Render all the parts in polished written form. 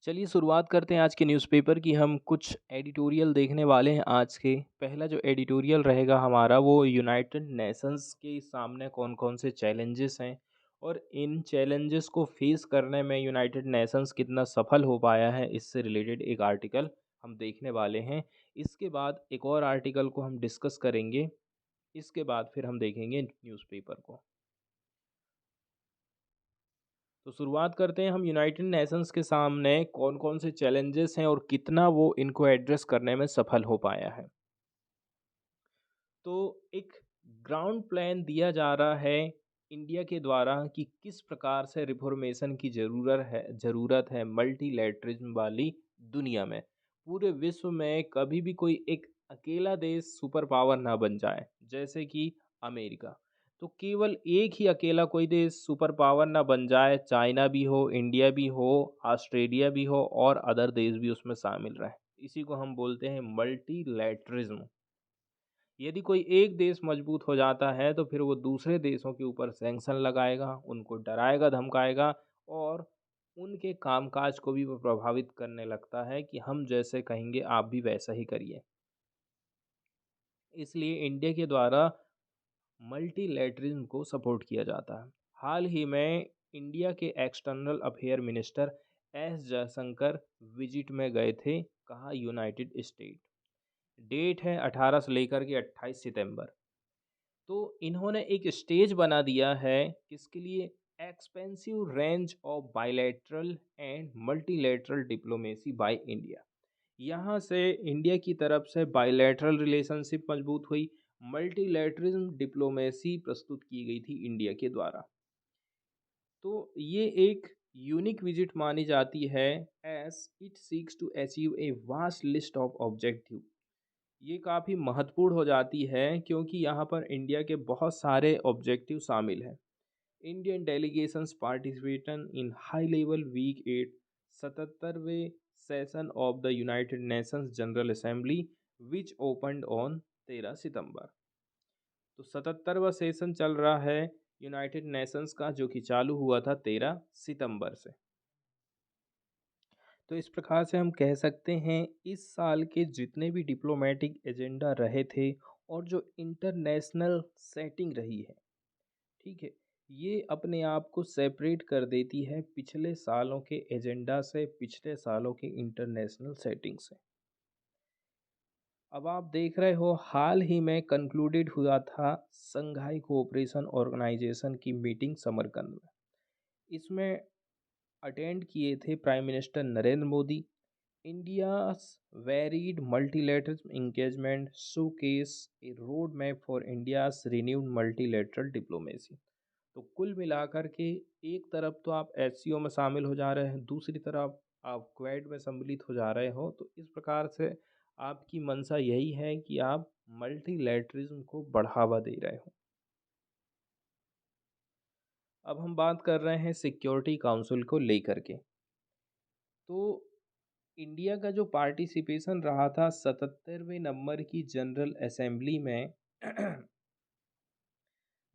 चलिए शुरुआत करते हैं आज के न्यूज़पेपर की। हम कुछ एडिटोरियल देखने वाले हैं आज के। पहला जो एडिटोरियल रहेगा हमारा वो यूनाइटेड नेशंस के सामने कौन-कौन से चैलेंजेस हैं और इन चैलेंजेस को फेस करने में यूनाइटेड नेशंस कितना सफल हो पाया है, इससे रिलेटेड एक आर्टिकल हम देखने वाले हैं। इसके बाद एक और आर्टिकल को हम डिस्कस करेंगे। इसके बाद फिर हम देखेंगे न्यूज़पेपर को। तो शुरुआत करते हैं हम यूनाइटेड नेशंस के सामने कौन-कौन से चैलेंजेस हैं और कितना वो इनको एड्रेस करने में सफल हो पाया है। तो एक ग्राउंड प्लान दिया जा रहा है इंडिया के द्वारा कि किस प्रकार से रिफॉर्मेशन की ज़रूरत है मल्टीलैटरिज्म वाली दुनिया में। पूरे विश्व में कभी भी कोई एक अकेला देश सुपर पावर ना बन जाए, जैसे कि अमेरिका। तो केवल एक ही अकेला कोई देश सुपर पावर ना बन जाए, चाइना भी हो, इंडिया भी हो, ऑस्ट्रेलिया भी हो और अदर देश भी उसमें शामिल रहें। इसी को हम बोलते हैं मल्टीलैटरिज्म। यदि कोई एक देश मजबूत हो जाता है तो फिर वो दूसरे देशों के ऊपर सैंक्शन लगाएगा, उनको डराएगा, धमकाएगा और उनके कामकाज को भी वो प्रभावित करने लगता है कि हम जैसे कहेंगे आप भी वैसा ही करिए। इसलिए इंडिया के द्वारा मल्टीलैटरिज्म को सपोर्ट किया जाता है। हाल ही में इंडिया के external affair minister S Jaishankar visit में गए थे, कहा यूनाइटेड स्टेट। डेट है 18 से लेकर के 28 सितंबर। तो इन्होंने एक स्टेज बना दिया है किसके लिए? Expensive range of bilateral and multilateral diplomacy by India. यहाँ से इंडिया की तरफ से बायलैटरल रिलेशनशिप मजबूत हुई, मल्टीलैटरिज्म डिप्लोमेसी प्रस्तुत की गई थी इंडिया के द्वारा। तो ये एक यूनिक विजिट मानी जाती है as it seeks to achieve a vast list of objective. ये काफ़ी महत्वपूर्ण हो जाती है क्योंकि यहाँ पर इंडिया के बहुत सारे ऑब्जेक्टिव शामिल हैं। Indian delegations participation in high level week 8 77वें session of the United Nations General Assembly which opened on 13 September. तो 77वां सेशन चल रहा है यूनाइटेड नेशंस का, जो कि चालू हुआ था 13 सितंबर से। तो इस प्रकार से हम कह सकते हैं इस साल के जितने भी डिप्लोमेटिक एजेंडा रहे थे और जो इंटरनेशनल सेटिंग रही है, ठीक है, ये अपने आप को सेपरेट कर देती है पिछले सालों के एजेंडा से, पिछले सालों के इंटरनेशनल सेटिंग से। अब आप देख रहे हो हाल ही में कंक्लूडेड हुआ था संघाई कोऑपरेशन ऑर्गेनाइजेशन की मीटिंग समरकंद में। इसमें अटेंड किए थे prime minister Narendra Modi. India's varied multilateral engagement showcase a roadmap for India's renewed multilateral diplomacy। तो कुल मिलाकर के एक तरफ तो आप एससीओ में शामिल हो जा रहे हैं, दूसरी तरफ आप क्वेड में सम्मिलित हो जा रहे हो। तो इस प्रकार से आपकी मंशा यही है कि आप मल्टीलैटरिज्म को बढ़ावा दे रहे हो। अब हम बात कर रहे हैं सिक्योरिटी काउंसिल को लेकर के। तो इंडिया का जो पार्टिसिपेशन रहा था 77वें नंबर की जनरल असेंबली में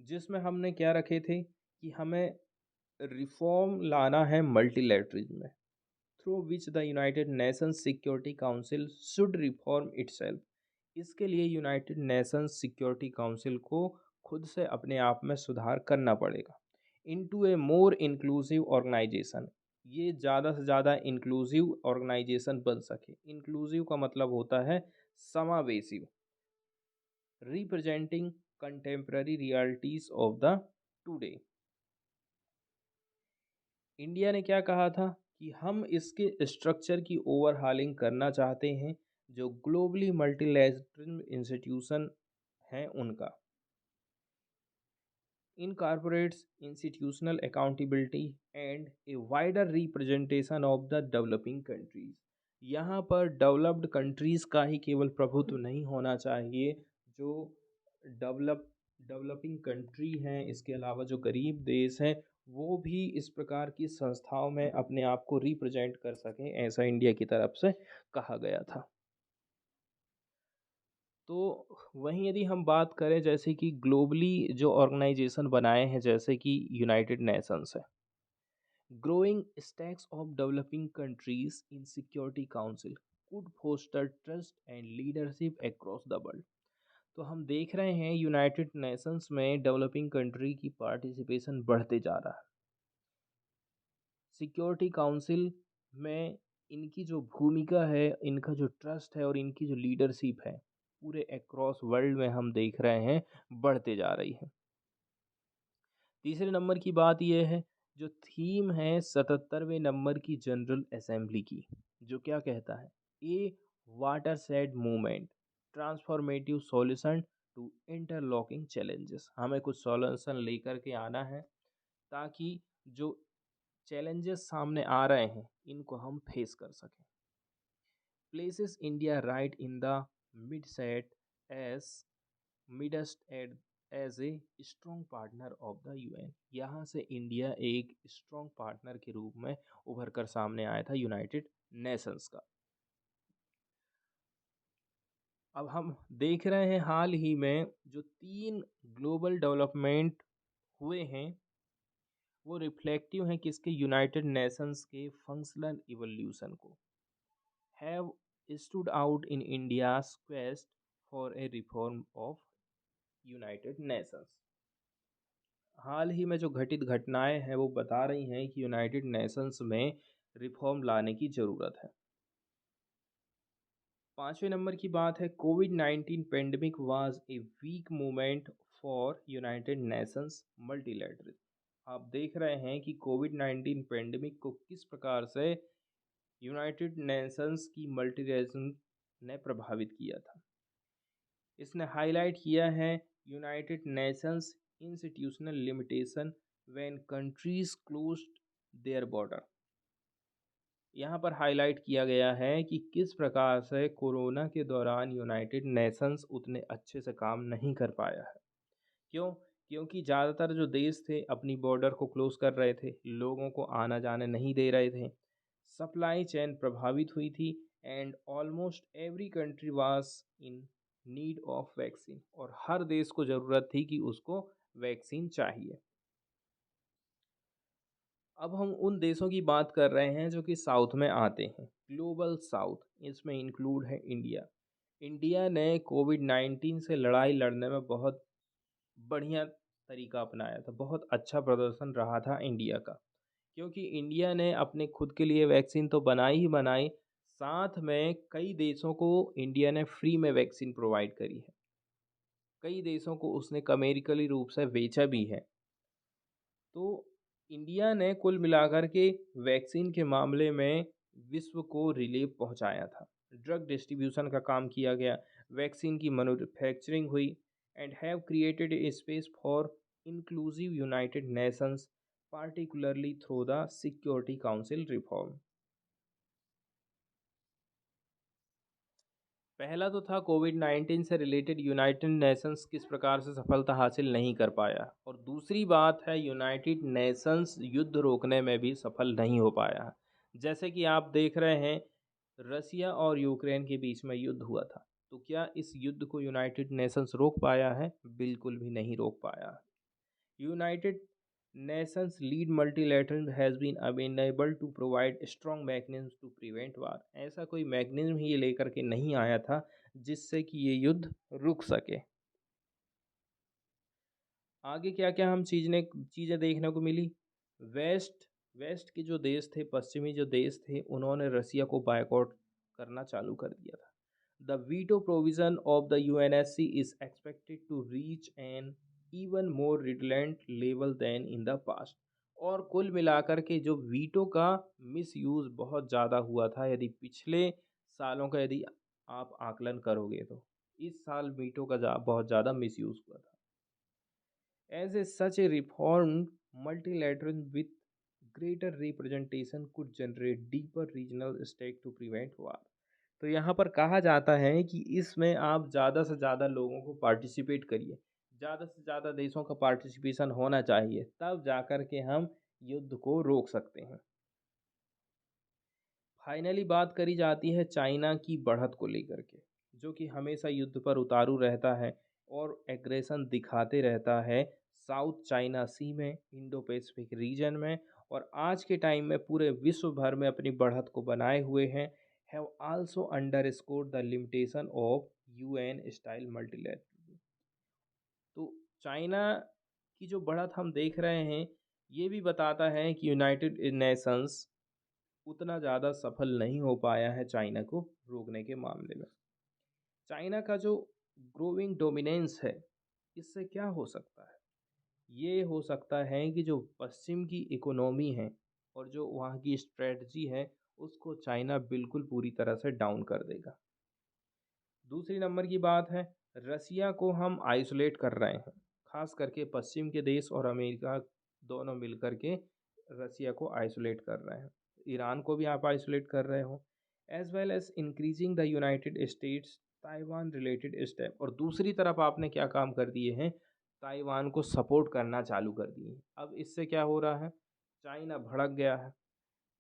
जिसमें हमने क्या रखे थे कि हमें रिफॉर्म लाना है मल्टीलैटरिज्म में, through which the United Nations security council should reform itself. इसके लिए यूनाइटेड नेशंस सिक्योरिटी काउंसिल को खुद से अपने आप में सुधार करना पड़ेगा इनटू ए मोर इंक्लूसिव ऑर्गेनाइजेशन। ये ज़्यादा से ज़्यादा इंक्लूसिव ऑर्गेनाइजेशन बन सके। इंक्लूसिव का मतलब होता है समावेशी, representing contemporary realities of the today. India ने क्या कहा था कि हम इसके स्ट्रक्चर की ओवरहालिंग करना चाहते हैं, जो ग्लोबली मल्टीलैटरल इंस्टीट्यूशन हैं उनका। incorporates institutional accountability and a wider representation of the developing countries। यहाँ पर डेवलप्ड कंट्रीज़ का ही केवल प्रभुत्व नहीं होना चाहिए, जो डेवलपिंग कंट्री हैं, इसके अलावा जो गरीब देश हैं, वो भी इस प्रकार की संस्थाओं में अपने आप को रिप्रेजेंट कर सकें, ऐसा इंडिया की तरफ से कहा गया था। तो वहीं यदि हम बात करें जैसे कि ग्लोबली जो ऑर्गेनाइजेशन बनाए हैं जैसे कि यूनाइटेड नेशंस है, Growing stacks of developing countries in Security Council could foster trust and leadership across the world. तो हम देख रहे हैं यूनाइटेड नेशंस में डेवलपिंग कंट्री की पार्टिसिपेशन बढ़ते जा रहा है। सिक्योरिटी काउंसिल में इनकी जो भूमिका है, इनका जो ट्रस्ट है और इनकी जो लीडरशिप है, पूरे अक्रॉस वर्ल्ड में हम देख रहे हैं बढ़ते जा रही है। तीसरे नंबर की बात यह है, जो थीम है 77वें नंबर की जनरल असेंबली की, जो क्या कहता है, a watershed movement transformative solution to interlocking challenges. हमें कुछ सॉल्यूशन लेकर के आना है ताकि जो चैलेंजेस सामने आ रहे हैं इनको हम फेस कर सकें। Places India right in the mid set as midst as a strong partner of the UN. यहाँ से इंडिया एक स्ट्रॉन्ग पार्टनर के रूप में उभर कर सामने आया था यूनाइटेड नेशंस का। अब हम देख रहे हैं हाल ही में जो 3 ग्लोबल डेवलपमेंट हुए हैं वो रिफ्लेक्टिव हैं किसके, यूनाइटेड नेशंस के फंक्शनल इवोल्यूशन को। Have stood out in India's quest for a reform of United Nations. हाल ही में जो घटित घटनाएं हैं वो बता रही हैं कि यूनाइटेड नेशंस में रिफॉर्म लाने की ज़रूरत है। 5वें नंबर की बात है, कोविड-19 pandemic was a weak movement for United Nations multilateral. आप देख रहे हैं कि कोविड-19 पेंडेमिक को किस प्रकार से यूनाइटेड नेशंस की मल्टीलैटरल ने प्रभावित किया था। इसने हाईलाइट किया है United Nations institutional limitation when countries closed their border. यहाँ पर हाईलाइट किया गया है कि किस प्रकार से कोरोना के दौरान यूनाइटेड नेशंस उतने अच्छे से काम नहीं कर पाया है। क्यों? क्योंकि ज़्यादातर जो देश थे अपनी बॉर्डर को क्लोज कर रहे थे, लोगों को आना जाने नहीं दे रहे थे, सप्लाई चेन प्रभावित हुई थी and almost every country was in need of vaccine, और हर देश को ज़रूरत थी कि उसको वैक्सीन चाहिए। अब हम उन देशों की बात कर रहे हैं जो कि साउथ में आते हैं, ग्लोबल साउथ, इसमें इंक्लूड है इंडिया। इंडिया ने कोविड-19 से लड़ाई लड़ने में बहुत बढ़िया तरीका अपनाया था, बहुत अच्छा प्रदर्शन रहा था इंडिया का, क्योंकि इंडिया ने अपने खुद के लिए वैक्सीन तो बनाई ही बनाई, साथ में कई देशों को इंडिया ने फ्री में वैक्सीन प्रोवाइड करी है। कई देशों को उसने कमर्शियली रूप से बेचा भी है। तो इंडिया ने कुल मिलाकर के वैक्सीन के मामले में विश्व को रिलीफ पहुंचाया था। ड्रग डिस्ट्रीब्यूशन का काम किया गया, वैक्सीन की मैन्युफैक्चरिंग हुई and have created a space for inclusive United Nations particularly through the security council reform. पहला तो था कोविड-19 से रिलेटेड यूनाइटेड नेशंस किस प्रकार से सफलता हासिल नहीं कर पाया, और दूसरी बात है यूनाइटेड नेशंस युद्ध रोकने में भी सफल नहीं हो पाया। जैसे कि आप देख रहे हैं रसिया और यूक्रेन के बीच में युद्ध हुआ था, तो क्या इस युद्ध को यूनाइटेड नेशंस रोक पाया है? बिल्कुल भी नहीं रोक पाया। United Nations lead multilateral has been unable to provide strong mechanisms to prevent war। ऐसा कोई मैकेनिज्म ही ये लेकर के नहीं आया था जिससे कि ये युद्ध रुक सके। आगे क्या क्या हम चीज़ें देखने को मिली। वेस्ट वेस्ट के जो देश थे, पश्चिमी जो देश थे, उन्होंने रसिया को बायकॉट करना चालू कर दिया था। The veto provision of the UNSC is expected to reach an even more redundant level than in the past. और कुल मिलाकर के जो वीटो का मिसयूज़ बहुत ज़्यादा हुआ था, यदि पिछले सालों का यदि आप आकलन करोगे तो इस साल वीटो का बहुत ज़्यादा मिसयूज़ हुआ था। As a such a reformed multilateral with greater representation could generate deeper regional stake to prevent war। तो यहाँ पर कहा जाता है कि इसमें आप ज़्यादा से ज़्यादा लोगों को पार्टिसिपेट करिए, ज़्यादा से ज़्यादा देशों का पार्टिसिपेशन होना चाहिए, तब जाकर के हम युद्ध को रोक सकते हैं। फाइनली बात करी जाती है चाइना की बढ़त को लेकर के, जो कि हमेशा युद्ध पर उतारू रहता है और एग्रेशन दिखाते रहता है साउथ चाइना सी में, इंडो पैसिफिक रीजन में और आज के टाइम में पूरे विश्व भर में अपनी बढ़त को बनाए हुए हैं, have also underscored the limitation of UN style multilateralism. तो चाइना की जो बढ़त हम देख रहे हैं, ये भी बताता है कि यूनाइटेड नेशंस उतना ज़्यादा सफल नहीं हो पाया है चाइना को रोकने के मामले में। चाइना का जो ग्रोइंग डोमिनेंस है, इससे क्या हो सकता है? ये हो सकता है कि जो पश्चिम की इकोनॉमी है और जो वहाँ की स्ट्रेटजी है, उसको चाइना बिल्कुल पूरी तरह से डाउन कर देगा। दूसरी नंबर की बात है, रसिया को हम आइसोलेट कर रहे हैं, खास करके पश्चिम के देश और अमेरिका दोनों मिलकर के रसिया को आइसोलेट कर रहे हैं। ईरान को भी आप आइसोलेट कर रहे हो, as well as increasing the United States Taiwan related step. और दूसरी तरफ आपने क्या काम कर दिए हैं, ताइवान को सपोर्ट करना चालू कर दिए हैं। अब इससे क्या हो रहा है, चाइना भड़क गया है,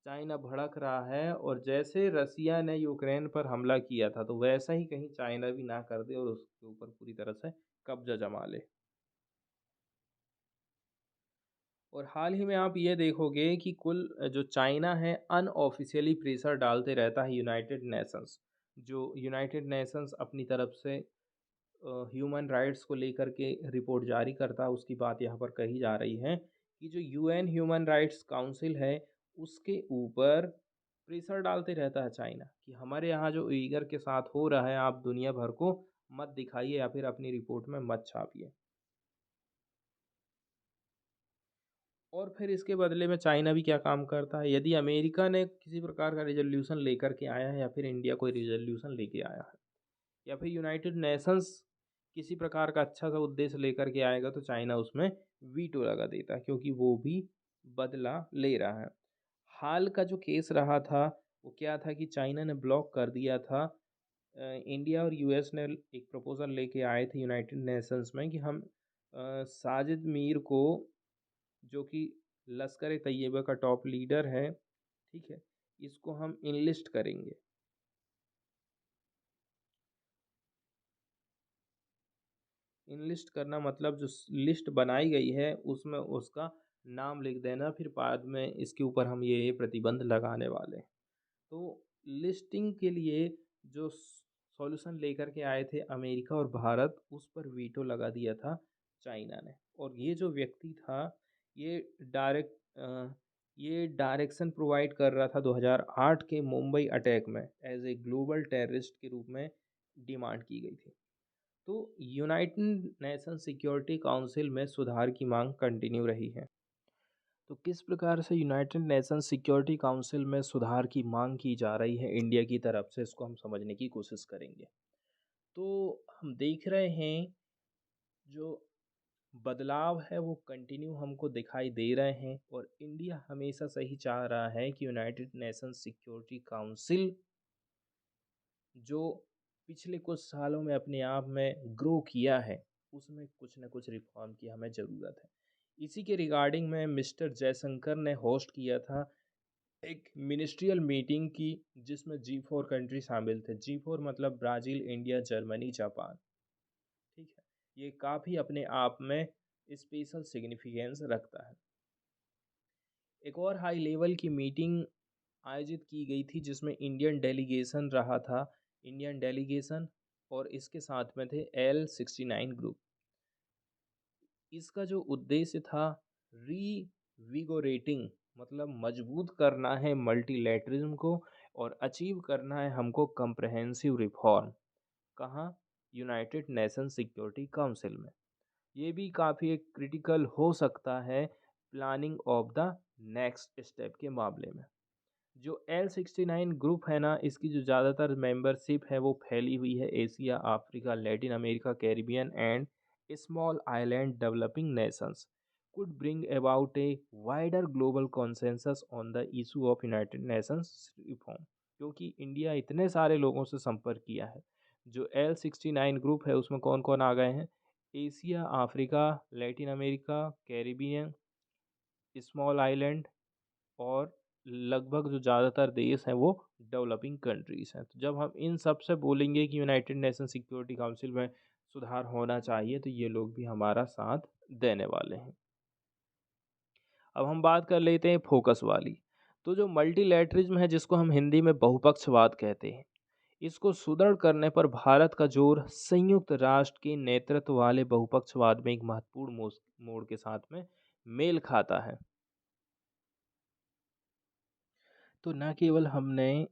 चाइना भड़क रहा है, और जैसे रसिया ने यूक्रेन पर हमला किया था, तो वैसा ही कहीं चाइना भी ना कर दे और उसके ऊपर पूरी तरह से कब्जा जमा ले। और हाल ही में आप ये देखोगे कि कुल जो चाइना है अनऑफिशियली प्रेशर डालते रहता है यूनाइटेड नेशंस। जो यूनाइटेड नेशंस अपनी तरफ से ह्यूमन राइट्स को लेकर के रिपोर्ट जारी करता है, उसकी बात यहाँ पर कही जा रही है कि जो यूएन ह्यूमन राइट्स काउंसिल है, उसके ऊपर प्रेशर डालते रहता है चाइना कि हमारे यहाँ जो उइगर के साथ हो रहा है, आप दुनिया भर को मत दिखाइए या फिर अपनी रिपोर्ट में मत छापिए। और फिर इसके बदले में चाइना भी क्या काम करता है, यदि अमेरिका ने किसी प्रकार का रिजोल्यूशन लेकर के आया है या फिर इंडिया कोई रिजोल्यूशन लेके आया है या फिर यूनाइटेड नेशंस किसी प्रकार का अच्छा सा उद्देश्य लेकर के आएगा, तो चाइना उसमें वीटो लगा देता है, क्योंकि वो भी बदला ले रहा है। हाल का जो केस रहा था, वो क्या था कि चाइना ने ब्लॉक कर दिया था। इंडिया और यूएस ने एक प्रपोजल लेके आए थे यूनाइटेड नेशंस में कि हम साजिद मीर को, जो कि लश्कर ए तैयबा का टॉप लीडर है, ठीक है, इसको हम इनलिस्ट करेंगे। इनलिस्ट करना मतलब जो लिस्ट बनाई गई है उसमें उसका नाम लिख देना, फिर बाद में इसके ऊपर हम ये प्रतिबंध लगाने वाले हैं। तो लिस्टिंग के लिए जो सॉल्यूशन लेकर के आए थे अमेरिका और भारत, उस पर वीटो लगा दिया था चाइना ने। और ये जो व्यक्ति था, ये ये डायरेक्शन प्रोवाइड कर रहा था 2008 के मुंबई अटैक में, एज ए ग्लोबल टेररिस्ट के रूप में डिमांड की गई थी। तो यूनाइटेड नेशन सिक्योरिटी काउंसिल में सुधार की मांग कंटिन्यू रही है। तो किस प्रकार से यूनाइटेड नेशन सिक्योरिटी काउंसिल में सुधार की मांग की जा रही है इंडिया की तरफ से, इसको हम समझने की कोशिश करेंगे। तो हम देख रहे हैं जो बदलाव है वो कंटिन्यू हमको दिखाई दे रहे हैं, और इंडिया हमेशा से ही चाह रहा है कि यूनाइटेड नेशन सिक्योरिटी काउंसिल जो पिछले कुछ सालों में अपने आप में ग्रो किया है, उसमें कुछ न कुछ रिफॉर्म की हमें ज़रूरत है। इसी के रिगार्डिंग में मिस्टर जयशंकर ने होस्ट किया था एक मिनिस्ट्रियल मीटिंग की, जिसमें G4 कंट्री शामिल थे। G4 मतलब ब्राज़ील, इंडिया, जर्मनी, जापान, ठीक है। ये काफ़ी अपने आप में स्पेशल सिग्निफिकेंस रखता है। एक और हाई लेवल की मीटिंग आयोजित की गई थी, जिसमें इंडियन डेलीगेशन रहा था, इंडियन डेलीगेशन, और इसके साथ में थे L69 ग्रुप। इसका जो उद्देश्य था, रीविगोरेटिंग मतलब मजबूत करना है मल्टीलैटरिज्म को, और अचीव करना है हमको कंप्रहेंसिव रिफॉर्म। कहाँ? यूनाइटेड नेशन सिक्योरिटी काउंसिल में। ये भी काफ़ी एक क्रिटिकल हो सकता है planning of the next step के मामले में। जो L69 ग्रुप है ना, इसकी जो ज़्यादातर मेंबरशिप है वो फैली हुई है Asia, Africa, Latin America, Caribbean and small island developing Nations, could bring about a wider global consensus on the issue of United Nations reform। क्योंकि इंडिया इतने सारे लोगों से संपर्क किया है। जो L69 ग्रुप है उसमें कौन कौन आ गए हैं? Asia, Africa, Latin America, Caribbean, small island, और लगभग जो ज़्यादातर देश हैं वो डेवलपिंग कंट्रीज़ हैं। तो जब हम इन सब से बोलेंगे कि यूनाइटेड नेशन सिक्योरिटी काउंसिल में सुधार होना चाहिए, तो ये लोग भी हमारा साथ देने वाले हैं। अब हम बात कर लेते हैं फोकस वाली। तो जो मल्टीलैटरिज्म है, जिसको हम हिंदी में बहुपक्षवाद कहते हैं, इसको सुदृढ़ करने पर भारत का जोर संयुक्त राष्ट्र के नेतृत्व वाले बहुपक्षवाद में एक महत्वपूर्ण मोड़ के साथ में मेल खाता है। तो न केवल हमने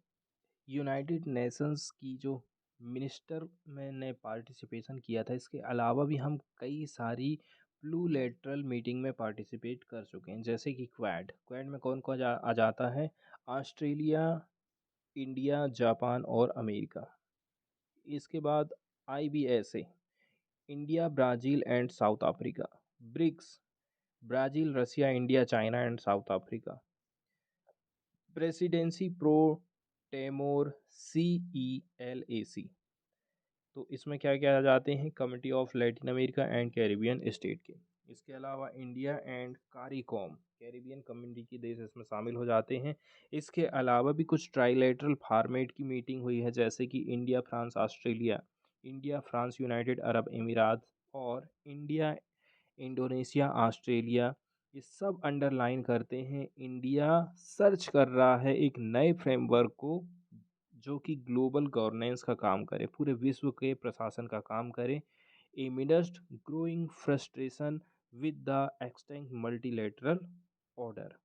यूनाइटेड नेशंस की जो मिनिस्टर मैंने पार्टिसिपेशन किया था, इसके अलावा भी हम कई सारी प्लूलेटरल मीटिंग में पार्टिसिपेट कर चुके हैं, जैसे कि क्वाड। क्वाड में कौन कौन आ जाता है? ऑस्ट्रेलिया, इंडिया, जापान और अमेरिका। इसके बाद IBSA, India, Brazil and South Africa. BRICS, Brazil, Russia, India, China and South Africa. Presidency pro CELAC। तो इसमें क्या क्या आ जाते हैं? Committee of Latin America and Caribbean state के। इसके अलावा India and CARICOM, Caribbean community के देश इसमें शामिल हो जाते हैं। इसके अलावा भी कुछ ट्राइलेटरल फॉर्मेट की मीटिंग हुई है, जैसे कि India, France, Australia, India, France, United Arab अमीरात और इंडिया, इंडोनेशिया, ऑस्ट्रेलिया। ये सब अंडरलाइन करते हैं, इंडिया सर्च कर रहा है एक नए फ्रेमवर्क को जो कि ग्लोबल गवर्नेंस का काम करे, पूरे विश्व के प्रशासन का काम करे। Amidst growing frustration with the extent multilateral order.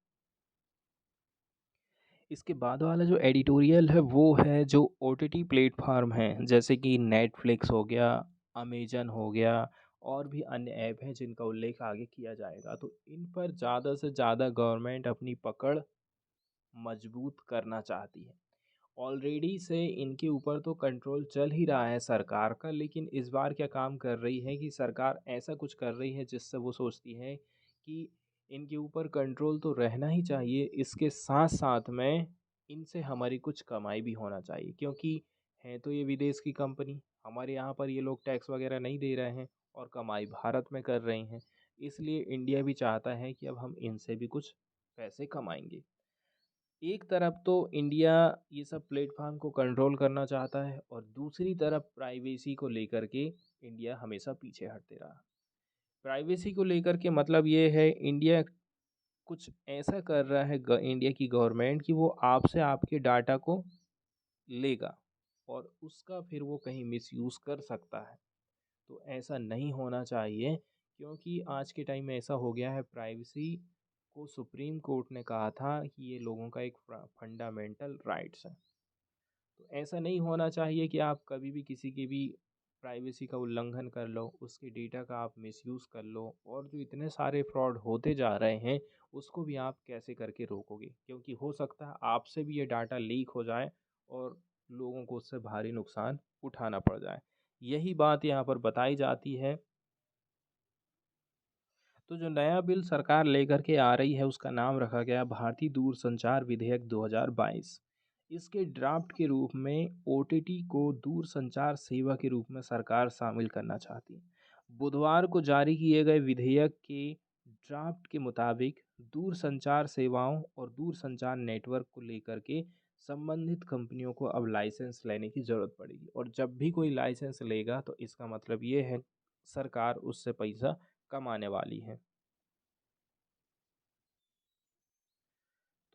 इसके बाद वाला जो एडिटोरियल है वो है जो OTT प्लेटफार्म हैं, जैसे कि नेटफ्लिक्स हो गया, अमेजन हो गया और भी अन्य ऐप हैं जिनका उल्लेख आगे किया जाएगा। तो इन पर ज़्यादा से ज़्यादा गवर्नमेंट अपनी पकड़ मजबूत करना चाहती है। ऑलरेडी से इनके ऊपर तो कंट्रोल चल ही रहा है सरकार का, लेकिन इस बार क्या काम कर रही है कि सरकार ऐसा कुछ कर रही है जिससे वो सोचती है कि इनके ऊपर कंट्रोल तो रहना ही चाहिए, इसके साथ साथ में इनसे हमारी कुछ कमाई भी होना चाहिए, क्योंकि है तो ये विदेश की कंपनी, हमारे यहाँ पर ये लोग टैक्स वगैरह नहीं दे रहे हैं और कमाई भारत में कर रहे हैं। इसलिए इंडिया भी चाहता है कि अब हम इनसे भी कुछ पैसे कमाएंगे। एक तरफ तो इंडिया ये सब प्लेटफॉर्म को कंट्रोल करना चाहता है और दूसरी तरफ प्राइवेसी को लेकर के इंडिया हमेशा पीछे हटते रहा। प्राइवेसी को लेकर के मतलब ये है, इंडिया कुछ ऐसा कर रहा है, इंडिया की गवर्नमेंट, कि वो आपसे आपके डाटा को लेगा और उसका फिर वो कहीं मिसयूज़ कर सकता है। तो ऐसा नहीं होना चाहिए, क्योंकि आज के टाइम में ऐसा हो गया है, प्राइवेसी को सुप्रीम कोर्ट ने कहा था कि ये लोगों का एक फंडामेंटल राइट्स है। तो ऐसा नहीं होना चाहिए कि आप कभी भी किसी की भी प्राइवेसी का उल्लंघन कर लो, उसके डेटा का आप मिसयूज़ कर लो, और जो इतने सारे फ्रॉड होते जा रहे हैं उसको भी आप कैसे करके रोकोगे, क्योंकि हो सकता है आपसे भी ये डाटा लीक हो जाए और लोगों को उससे भारी नुकसान उठाना पड़ जाए। यही बात यहाँ पर बताई जाती है। तो जो नया बिल सरकार लेकर के आ रही है उसका नाम रखा गया भारतीय दूरसंचार विधेयक 2022। इसके ड्राफ्ट के रूप में OTT को दूरसंचार सेवा के रूप में सरकार शामिल करना चाहती है। बुधवार को जारी किए गए विधेयक के ड्राफ्ट के मुताबिक दूरसंचार सेवाओं और दूरसंचार नेटवर्क को लेकर के संबंधित कंपनियों को अब लाइसेंस लेने की ज़रूरत पड़ेगी, और जब भी कोई लाइसेंस लेगा तो इसका मतलब ये है सरकार उससे पैसा कमाने वाली है।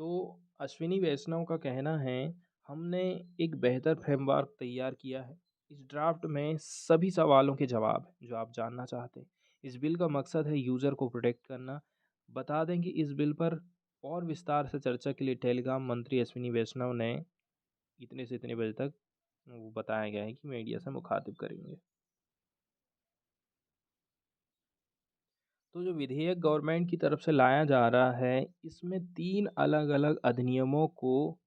तो अश्विनी वैष्णव का कहना है, हमने एक बेहतर फ्रेमवर्क तैयार किया है। इस ड्राफ्ट में सभी सवालों के जवाब हैं जो आप जानना चाहते हैं। इस बिल का मकसद है यूज़र को प्रोटेक्ट करना। बता दें कि इस बिल पर और विस्तार से चर्चा के लिए टेलीकॉम मंत्री अश्विनी वैष्णव ने इतने से इतने बजे तक वो बताया गया है कि मीडिया से मुखातिब करेंगे। तो जो विधेयक गवर्नमेंट की तरफ से लाया जा रहा है, इसमें 3 अलग-अलग अधिनियमों को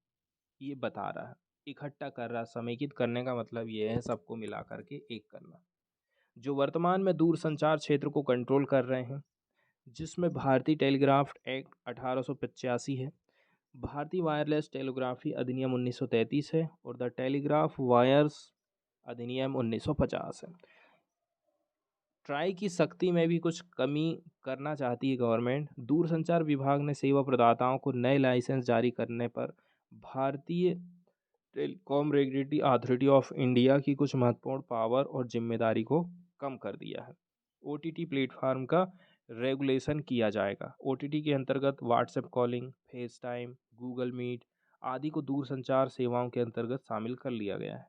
ये बता रहा है, इकट्ठा कर रहा है। समेकित करने का मतलब ये है सबको मिला कर के एक करना। जो वर्तमान में दूरसंचार क्षेत्र को कंट्रोल कर रहे हैं, जिसमें भारतीय टेलीग्राफ एक्ट 1885 है, भारतीय वायरलेस टेलीग्राफी अधिनियम 1933 है और द टेलीग्राफ वायर्स अधिनियम 1950 है। ट्राई की शक्ति में भी कुछ कमी करना चाहती है गवर्नमेंट। दूरसंचार विभाग ने सेवा प्रदाताओं को नए लाइसेंस जारी करने पर भारतीय telecom regulatory authority of India की कुछ महत्वपूर्ण पावर और जिम्मेदारी को कम कर दिया है। OTT प्लेटफार्म का रेगुलेशन किया जाएगा। ओटीटी के अंतर्गत WhatsApp calling, FaceTime, Google Meet आदि को दूरसंचार सेवाओं के अंतर्गत शामिल कर लिया गया है।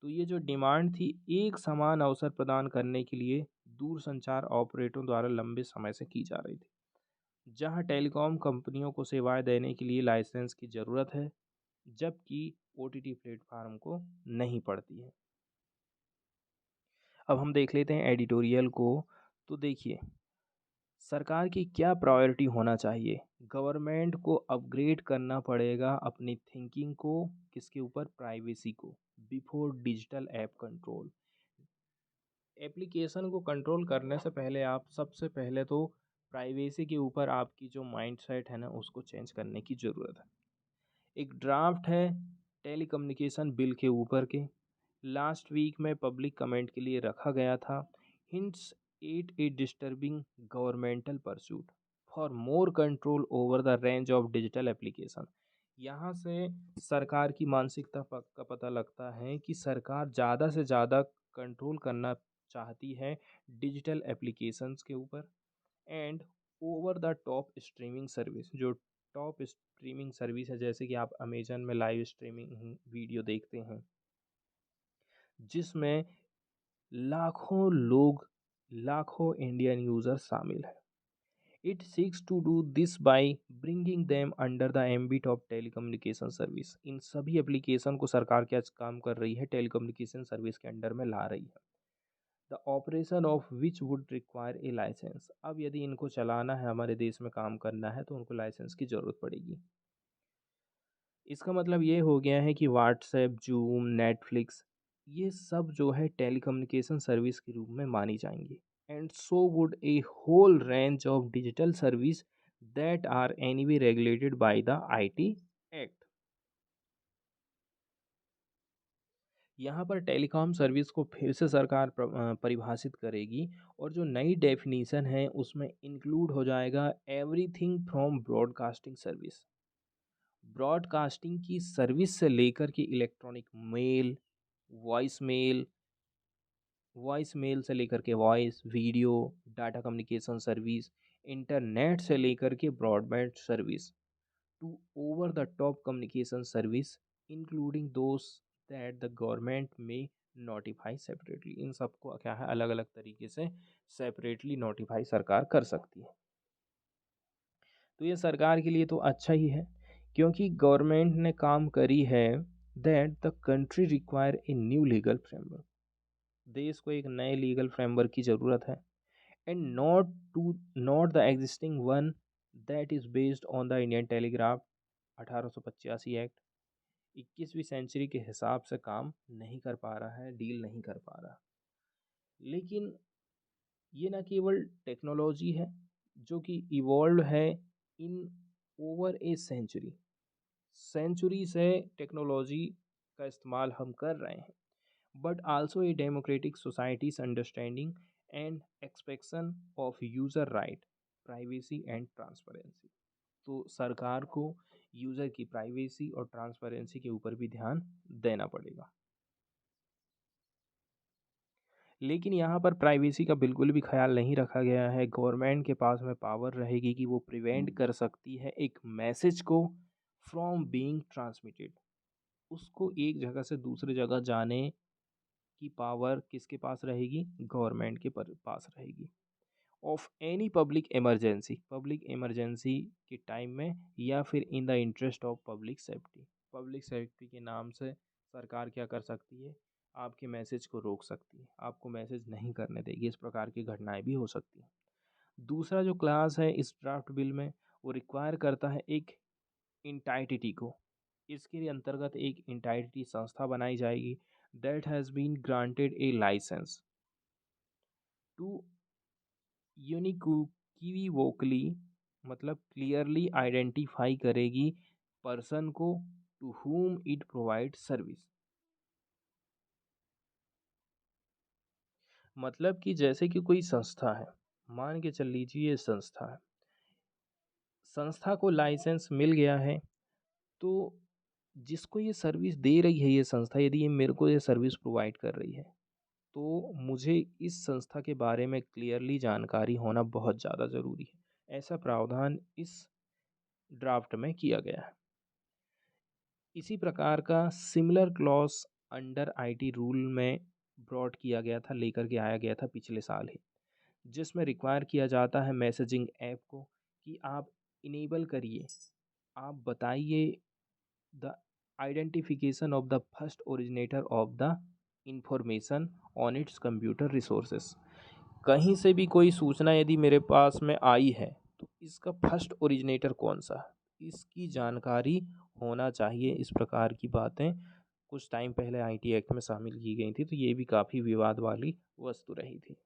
तो ये जो डिमांड थी एक समान अवसर प्रदान करने के लिए दूरसंचार ऑपरेटरों द्वारा लंबे समय से की जा रही थी। जहां टेलीकॉम कंपनियों को सेवाएं देने के लिए लाइसेंस की ज़रूरत है, जबकि ओटीटी प्लेटफार्म को नहीं पड़ती है। अब हम देख लेते हैं एडिटोरियल को। तो देखिए, सरकार की क्या प्रायोरिटी होना चाहिए। गवर्नमेंट को अपग्रेड करना पड़ेगा अपनी थिंकिंग को, किसके ऊपर, प्राइवेसी को, before digital app control. Application को कंट्रोल करने से पहले आप सबसे पहले तो प्राइवेसी के ऊपर आपकी जो माइंडसेट है ना उसको चेंज करने की ज़रूरत है। एक ड्राफ्ट है टेलीकम्युनिकेशन बिल के ऊपर के, लास्ट वीक में पब्लिक कमेंट के लिए रखा गया था। Hints at a disturbing governmental pursuit for more control over the range of digital application. यहाँ से सरकार की मानसिकता का पता लगता है कि सरकार ज़्यादा से ज़्यादा कंट्रोल करना चाहती है डिजिटल एप्लीकेशंस के ऊपर and over the top streaming service. जो टॉप स्ट्रीमिंग सर्विस है, जैसे कि आप अमेजन में लाइव स्ट्रीमिंग वीडियो देखते हैं जिसमें लाखों लोग, लाखों इंडियन यूजर शामिल है। It seeks to do this by bringing them under the ambit of telecommunication service. इन सभी एप्लीकेशन को सरकार क्या काम कर रही है, टेलीकम्युनिकेशन सर्विस के अंडर में ला रही है। The operation of which would require a licence. अब यदि इनको चलाना है, हमारे देश में काम करना है, तो उनको लाइसेंस की ज़रूरत पड़ेगी। इसका मतलब ये हो गया है कि व्हाट्सएप, जूम, नेटफ्लिक्स ये सब जो है टेलीकम्युनिकेशन सर्विस के रूप में मानी जाएंगी। And so would a whole range of digital service that are anyway regulated by the IT act. यहाँ पर टेलीकॉम सर्विस को फिर से सरकार परिभाषित करेगी और जो नई डेफिनीशन है उसमें इंक्लूड हो जाएगा everything from broadcasting service. Broadcasting की सर्विस से लेकर के electronic mail, voice mail, voice mail से लेकर के voice, video, data communication service, internet से लेकर के broadband service to over the top communication service including those that the government में नोटिफाई सेपरेटली। इन सबको क्या है, अलग अलग तरीके से सेपरेटली नोटिफाई सरकार कर सकती है। तो ये सरकार के लिए तो अच्छा ही है, क्योंकि गवर्नमेंट ने काम करी है that the country require a new legal framework. देश को एक नए लीगल फ्रेमवर्क की ज़रूरत है and not the existing one that is based on the Indian telegraph 1885 act. 21वीं सेंचुरी के हिसाब से काम नहीं कर पा रहा है, डील नहीं कर पा रहा। लेकिन ये ना केवल टेक्नोलॉजी है जो कि इवॉल्व है in over a century, century से टेक्नोलॉजी का इस्तेमाल हम कर रहे हैं, but also a democratic societies understanding and expectation of user right, privacy and transparency. तो सरकार को यूज़र की प्राइवेसी और ट्रांसपेरेंसी के ऊपर भी ध्यान देना पड़ेगा। लेकिन यहाँ पर प्राइवेसी का बिल्कुल भी ख्याल नहीं रखा गया है। गवर्नमेंट के पास में पावर रहेगी कि वो प्रिवेंट कर सकती है एक मैसेज को फ्रॉम बीइंग ट्रांसमिटेड। उसको एक जगह से दूसरी जगह जाने की पावर किसके पास रहेगी, गवर्नमेंट के पास रहेगी। ऑफ एनी पब्लिक इमरजेंसी के टाइम में या फिर in the interest of public safety. Public safety के नाम से सरकार क्या कर सकती है, आपके मैसेज को रोक सकती है, आपको मैसेज नहीं करने देगी। इस प्रकार की घटनाएं भी हो सकती हैं। दूसरा जो क्लास है इस ड्राफ्ट बिल में, वो रिक्वायर करता है एक इंटाइटिटी को। इसके अंतर्गत एक इंटाइटिटी संस्था बनाई जाएगी that has been granted a licence to unequivocally, मतलब क्लियरली आइडेंटिफाई करेगी पर्सन को to whom it provide service. मतलब कि जैसे कि कोई संस्था है, मान के चल लीजिए ये संस्था है, संस्था को लाइसेंस मिल गया है, तो जिसको ये सर्विस दे रही है ये संस्था, यदि ये मेरे को ये सर्विस प्रोवाइड कर रही है, तो मुझे इस संस्था के बारे में क्लियरली जानकारी होना बहुत ज़्यादा ज़रूरी है। ऐसा प्रावधान इस ड्राफ्ट में किया गया है। इसी प्रकार का similar clause under IT rule में ब्रॉट किया गया था, लेकर के आया गया था पिछले साल ही, जिसमें रिक्वायर किया जाता है मैसेजिंग ऐप को कि आप इनेबल करिए, आप बताइए the identification of the first originator of the information on it's computer resources. कहीं से भी कोई सूचना यदि मेरे पास में आई है तो इसका फर्स्ट ओरिजिनेटर कौन सा है, इसकी जानकारी होना चाहिए। इस प्रकार की बातें कुछ टाइम पहले आईटी एक्ट में शामिल की गई थी, तो ये भी काफ़ी विवाद वाली वस्तु रही थी।